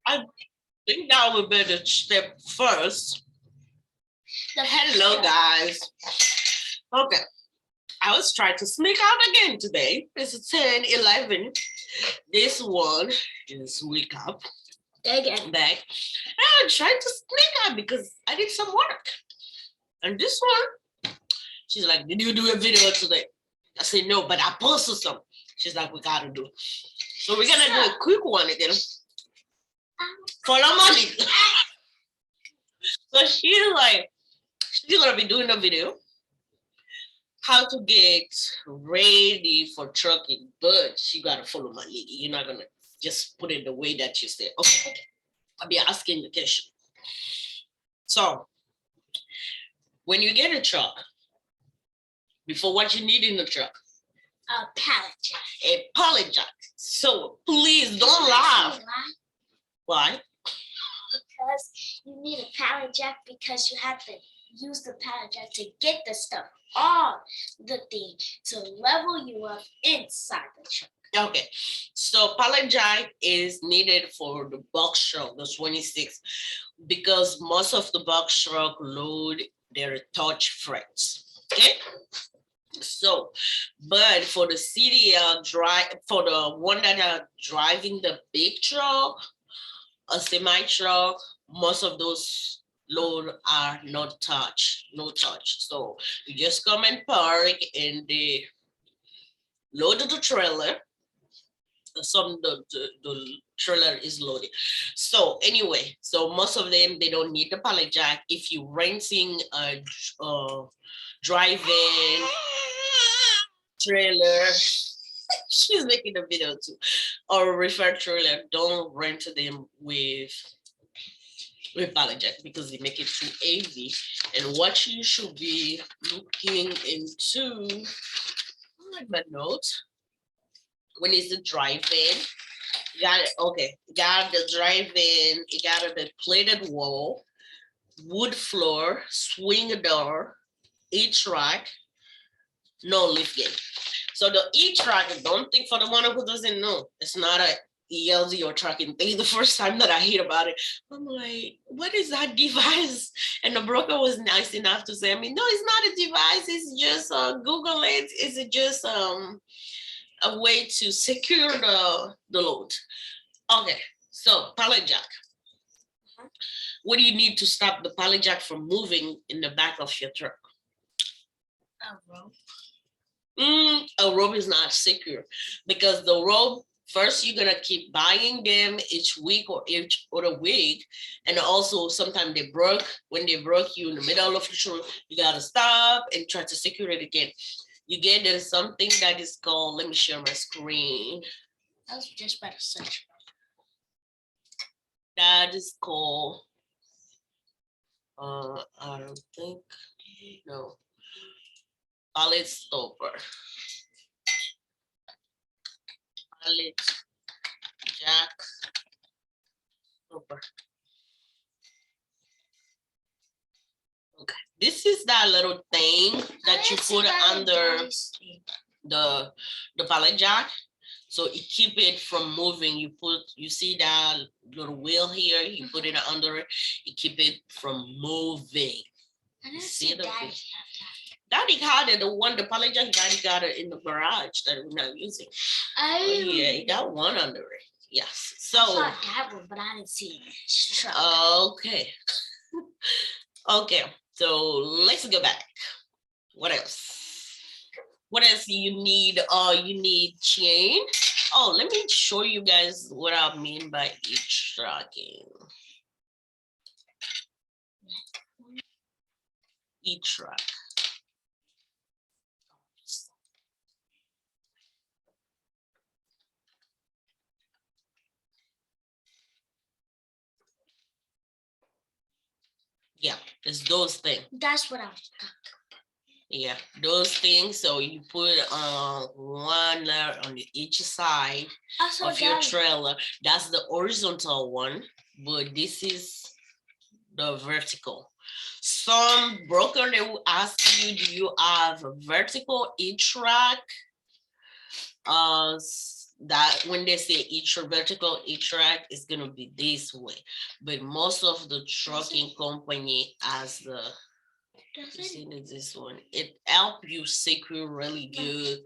I think that would be the step first. Hello, guys. Okay. I was trying to sneak out again today. It's 10:11. This one is wake up again back. And I'm trying to sneak out because I did some work. And this one, she's like, did you do a video today? I said, no, but I posted some. She's like, we gotta do. So we're gonna do a quick one again. Follow money. So she's like, she's gonna be doing a video how to get ready for trucking, but you gotta follow my lead. You're not gonna just put it the way that you said. Okay. I'll be asking the question. So when you get a truck, before what you need in the truck? A pallet jack. A pallet jack. So please don't laugh. Why? Because you need a pallet jack because you have to use the pallet jack to get the stuff on the thing to level you up inside the truck. Okay, so pallet jack is needed for the box truck, the 26, because most of the box truck load their touch frames. Okay, so but for the CDL for the one that are driving the big truck, a semi truck, most of those load are not touch, no touch. So you just come and park and they load the trailer. The trailer is loaded. So anyway, so most of them, they don't need the pallet jack. If you're renting a drive-in trailer, she's making a video too, or a refer trailer, don't rent them with pallet jack because they make it too heavy. And what you should be looking into, like my notes, when it's the drive-in, you got it. Okay, you got the drive-in, you got the plated wall, wood floor, swing door, E-track, no lift gate. So the E-track, don't think, for the one who doesn't know, it's not a ELD or tracking thing. The first time that I heard about it, I'm like, what is that device? And the broker was nice enough to say, I mean, no, it's not a device. It's just Google it. It's just a way to secure the load. Okay, so pallet jack. What do you need to stop the pallet jack from moving in the back of your truck? A rope. A rope is not secure because the rope, first you're gonna keep buying them each week or each other week, and also sometimes they broke. When they broke, you in the middle of the truck, you gotta stop and try to secure it again. You get there's something that is called, let me share my screen. I was just about to search. That is called, I don't think, no, pallet stopper. Pallet jack stopper. Okay, this is that little thing that you put under the pallet jack, so it keep it from moving. You see that little wheel here, you put it under it, you keep it from moving. I didn't see Daddy. Daddy got it, the pallet jack. Daddy got it in the garage that we're not using. Oh yeah, he got one under it. Yes. So I saw that one, but I didn't see it. Okay. Okay. So let's go back. What else? What else you need? You need chain. Oh, let me show you guys what I mean by E-tracking. E-track. Yeah, it's those things. That's what I was talking about. Yeah, those things. So you put one layer on each side of your trailer. That's the horizontal one, but this is the vertical. Some broker, they will ask you, do you have a vertical E-track? that when they say each vertical track is gonna be this way, but most of the trucking company has the this one. It help you secure really good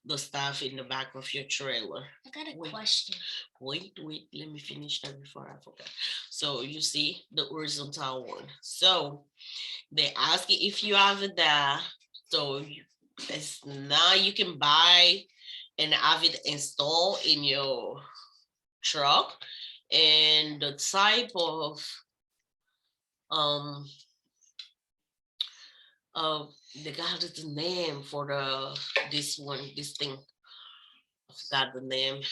the stuff in the back of your trailer. I got a question. Wait, let me finish that before I forget. So you see the horizontal one. So they ask you if you have it there. So it's now you can buy and have it installed in your truck, and the type of they got the name for this thing. I forgot the name,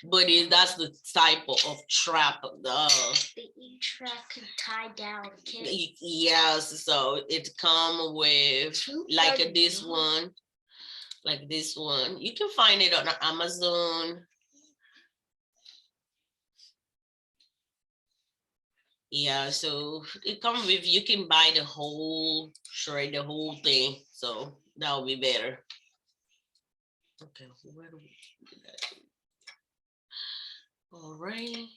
but that's the type of trap. The E-track can tie down. Yes, so it come with like this one, like this one. You can find it on Amazon. Yeah, so it comes with, you can buy the whole shred, the whole thing. So that will be better. Okay, where do we do that? All right.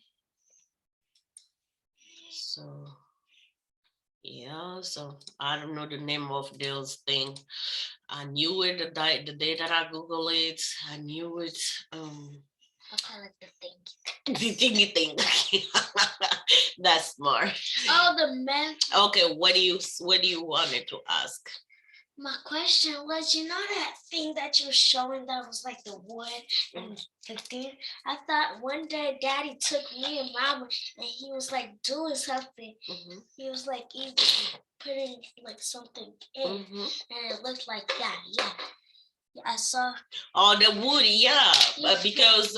So yeah, so I don't know the name of those things. I knew it the day that I Google it. I knew it. I'll call it the thing. The thingy thing. That's smart. Oh, the man. Okay, what do you want me to ask? My question was, you know that thing that you were showing that was like the wood and the thing? I thought one day Daddy took me and Mama and he was like doing something. He was like even putting like something in and it looked like that. Yeah. I saw. Oh, the wood, yeah. Because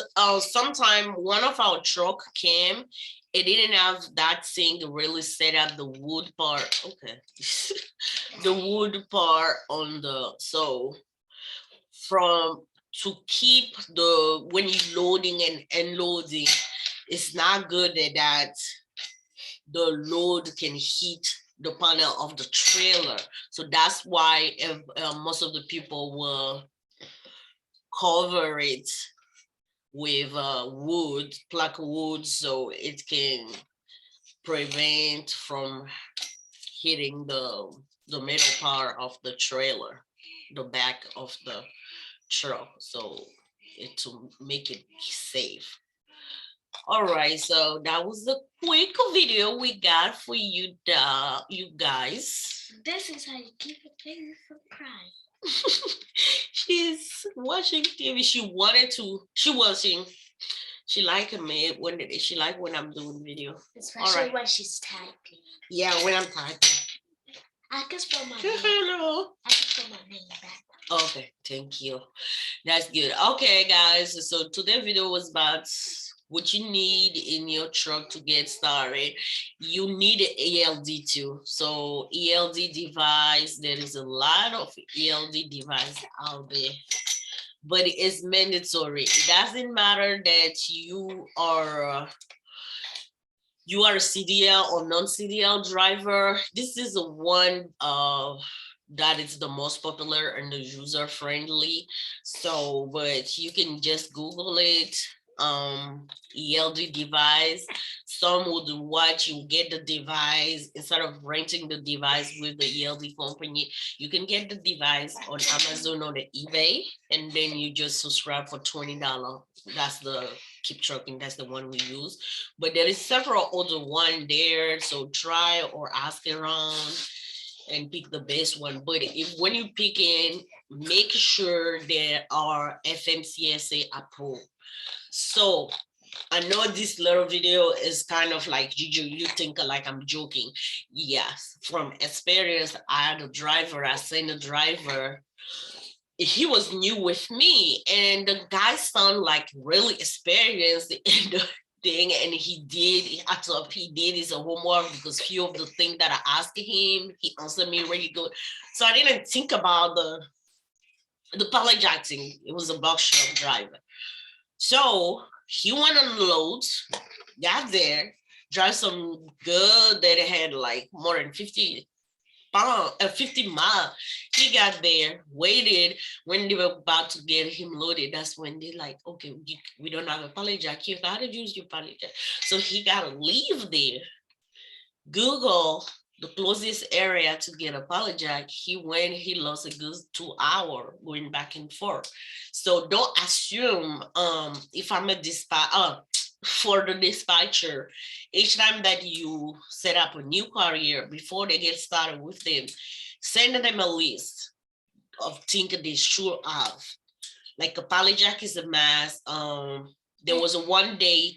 sometime one of our truck came, it didn't have that thing really set up the wood part. Okay. The wood part on the, so to keep the, when you're loading and unloading, it's not good that the load can hit the panel of the trailer. So that's why most of the people will cover it with wood, black wood, so it can prevent from hitting the middle part of the trailer, the back of the truck, so it to make it safe. All right, so that was the quick video we got for you, you guys. This is how you keep a baby from crying. She's watching TV. She like me she like when I'm doing video. Especially when she's typing. Yeah, when I'm typing. I can spell my name. I can spell my name back. Okay, thank you. That's good. Okay, guys. So today's video was about what you need in your truck to get started. You need an ELD too. So ELD device, there is a lot of ELD device out there, but it's mandatory. It doesn't matter that you are a CDL or non-CDL driver. This is the one that is the most popular and the user friendly. So, but you can just Google it, ELD device. Some would watch you get the device instead of renting the device with the ELD company. You can get the device on Amazon or the eBay, and then you just subscribe for $20. That's the Keep Trucking. That's the one we use. But there is several other one there, so try or ask around and pick the best one. But if when you pick in, make sure there are FMCSA approved. So I know this little video is kind of like, you think like I'm joking. Yes, from experience, I had a driver, I sent a driver. He was new with me, and the guy sounded like really experienced in the thing, and he did his homework, because few of the things that I asked him, he answered me really good. So I didn't think about the pallet jack thing. It was a buckshot driver. So he went on the loads, got there, drive some good that had like more than 50 pound, 50 miles. He got there, waited. When they were about to get him loaded, that's when they like, okay, we don't have a pallet jack here. How to use your pallet jack? So he got to leave there. Google the closest area to get a pallet jack. He went, he lost a good 2 hour going back and forth. So don't assume if I'm a dispatch for the dispatcher, each time that you set up a new courier before they get started with them, send them a list of things they should have. Like a pallet jack is a mess. There was a one day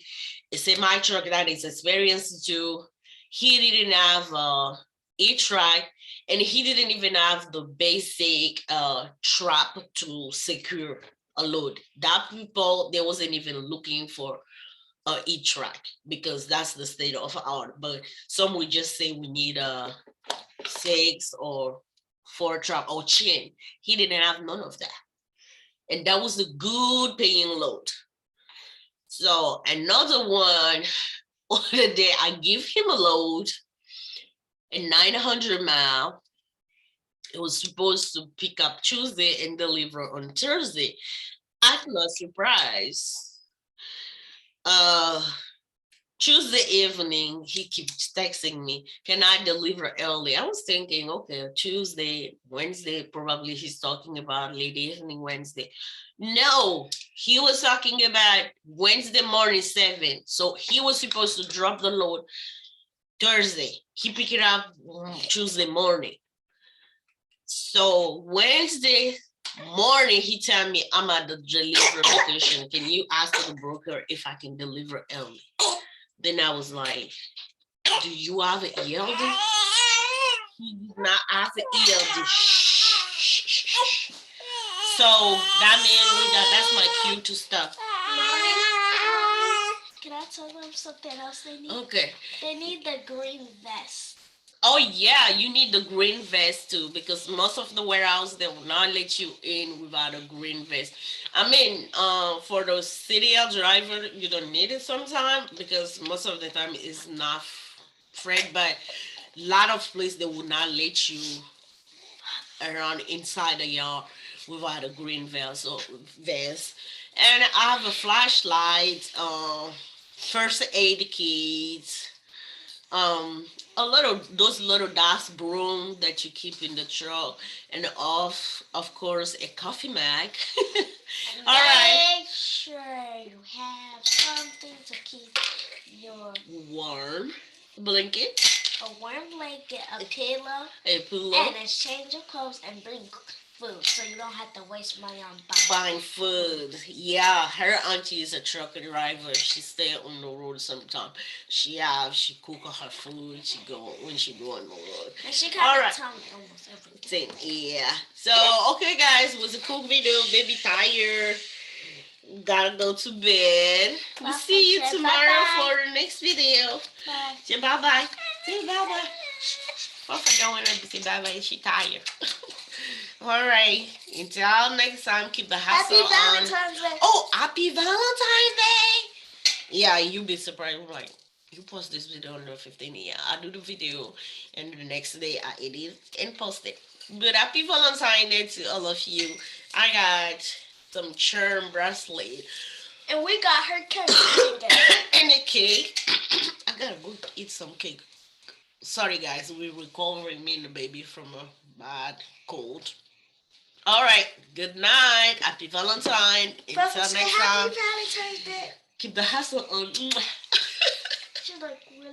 a semi truck that is experienced to. He didn't have a track, and he didn't even have the basic trap to secure a load. That people they wasn't even looking for a track because that's the state of art. But some would just say we need a 6 or 4 trap or chain. He didn't have none of that, and that was a good paying load. So another one, on the day I give him a load, a 900 mile. It was supposed to pick up Tuesday and deliver on Thursday. At my surprise, uh, Tuesday evening, he keeps texting me, can I deliver early? I was thinking, okay, Tuesday, Wednesday, probably he's talking about late evening Wednesday. No, he was talking about Wednesday morning 7. So he was supposed to drop the load Thursday. He picked it up Tuesday morning. So Wednesday morning, he told me, I'm at the delivery location. Can you ask the broker if I can deliver early? Then I was like, do you have an ELD? He did not have an ELD. So that means that's my cue to stop. Can I tell them something else they need? Okay. They need the green vest. Oh yeah, you need the green vest too, because most of the warehouse they will not let you in without a green vest. I mean, for the CDL driver, you don't need it sometimes because most of the time it's not Fred, but a lot of places they will not let you around inside the yard without a green vest. And I have a flashlight, first aid kit, um a little those little dust broom that you keep in the truck, and of course a coffee mug. All right. Make sure you have something to keep your Warm blanket, a warm blanket, a pillow, and and a change of clothes, and bring food so you don't have to waste money on buying food. Yeah, her auntie is a truck driver. She stay on the road sometimes. She cook her food. She go when she go on the road. And she All kind of right. tell me almost everything. Yeah. So okay, guys, it was a cool video. Baby tired. Gotta go to bed. We'll see you tomorrow for the next video. Bye. Say bye bye. Say bye bye. Papa don't want her to say bye bye. She tired. All right. Until next time, keep the hustle Happy on. Valentine's Day. Oh, happy Valentine's Day. Yeah, you'll be surprised. I'm like, you post this video on the 15th. Yeah, I do the video, and the next day I edit and post it. But happy Valentine's Day to all of you. I got some charm bracelet And we got her cake. and a cake. I gotta go eat some cake. Sorry, guys, we're recovering me and the baby from a bad cold. All right. Good night. Happy Valentine. Until next time. Happy Valentine's Day. Keep the hustle on. She's like, really?